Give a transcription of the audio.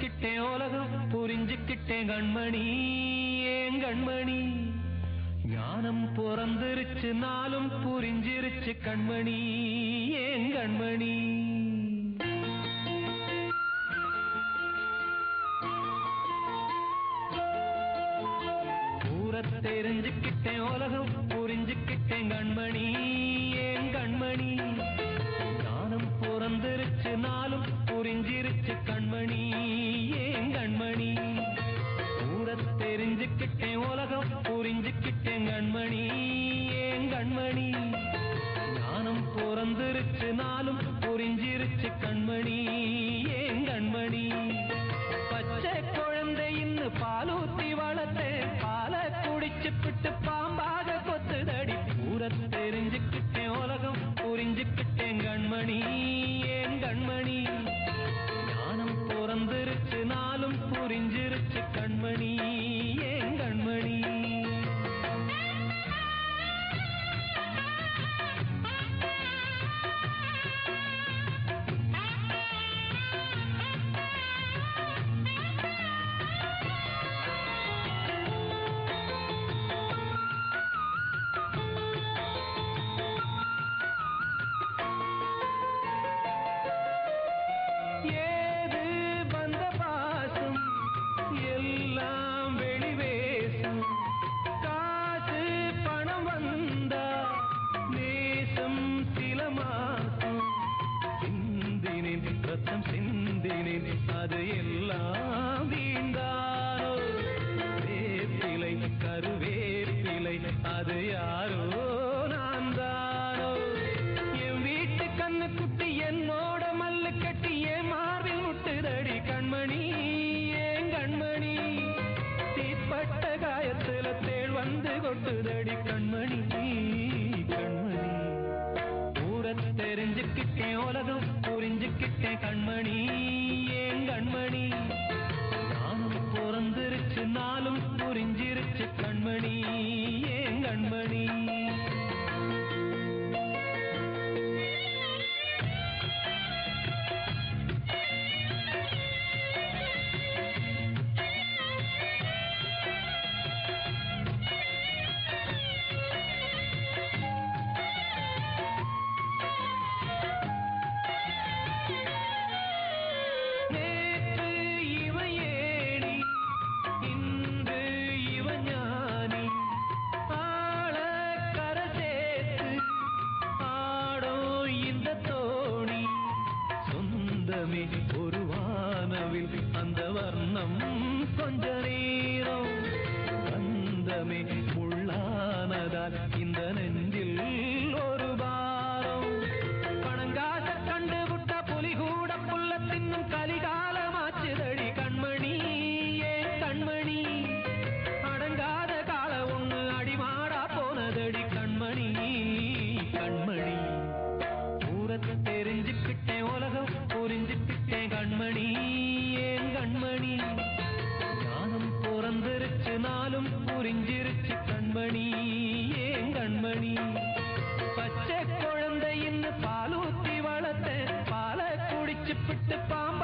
தெரிஞ்சுக்கிட்டேன் உலகம் புரிஞ்சுக்கிட்டேன் கண்மணி ஏன் கண்மணி ஞானம் பிறந்திருச்சு நாளும் புரிஞ்சிருச்சு கண்மணி ஏன் கண்மணி தெரிஞ்சுக்கிட்டேன் உலகம் புரிஞ்சுக்கிட்டேன் கண்மணி ஏன் கண்மணி ஞானம் பிறந்திருச்சு நாளும் புரிஞ்சிருச்சு கண்மணி ஏன் கண்மணி தெரிஞ்சுக்கிட்டேன் உலகம் புரிஞ்சுக்கிட்டேன் கண்மணி ஏன் கண்மணி ஞானம் பிறந்திருச்சு நாளும் புரிஞ்சிருச்சு கண்மணி ஏன் கண்மணி பச்சை குழந்தை இன்னும் பாலூத்தி வளர்த்தேன் பால குடிச்சு பிட்டு பாம்பாக கொத்துதடி தெரிஞ்சுக்கிட்டேன் உலகம் புரிஞ்சுக்கிட்டேன் கண்மணி ஏன் கண்மணி ஞானம் பிறந்திருச்சு நாளும் புரிஞ்சிருச்சு கண்மணி ஏன் கண்மணி அது எல்லாம் வீண்டாரோ வேப்பிலை கருவேப்பிலை அது யாரோ நான் தானோ என் வீட்டு கண்ணு குட்டி என்னோட மல்லு கட்டி என் மார்பில் முட்டுதடி கண்மணி ஏன் கண்மணி தீப்பட்ட காயத்துல தேள் வந்து கொட்டுதடி கண்மணி கண்மணி தெரிஞ்சுக்கிட்டேன் உலகம் புரிஞ்சுக்கிட்டேன் கண்மணி ஏன் கண்மணி ஞானம் பிறந்திருச்சு நாளும் புரிஞ்சிருச்சு கண்மணி ஏன் கண்மணி ஒரு வானவில் அந்த வர்ணம் கொஞ்ச நேரம் வந்தமே உள்ளானதால் இந்த நெஞ்சில் ஒரு பாரம் பணங்காச கண்டு விட்ட புலி கூட புல்ல தின்னும் கலிகாலமாச்சுதடி கண்மணி ஏன் கண்மணி அடங்காத கால ஒண்ணு அடிமாடா போனதடி கண்மணி கண்மணி தெரிஞ்சுக்கிட்டேன் உலகம் புரிஞ்சுக்கிட்டேன் கண்மணி ஏன் கண்மணி ஞானம் பிறந்திருச்சு நாளும் புரிஞ்சிருச்சு கண்மணி ஏன் கண்மணி பச்சை குழந்தை இன்னும் பாலூத்தி வளர்த்தேன் பால குடிச்சு பிட்டு பாம்பு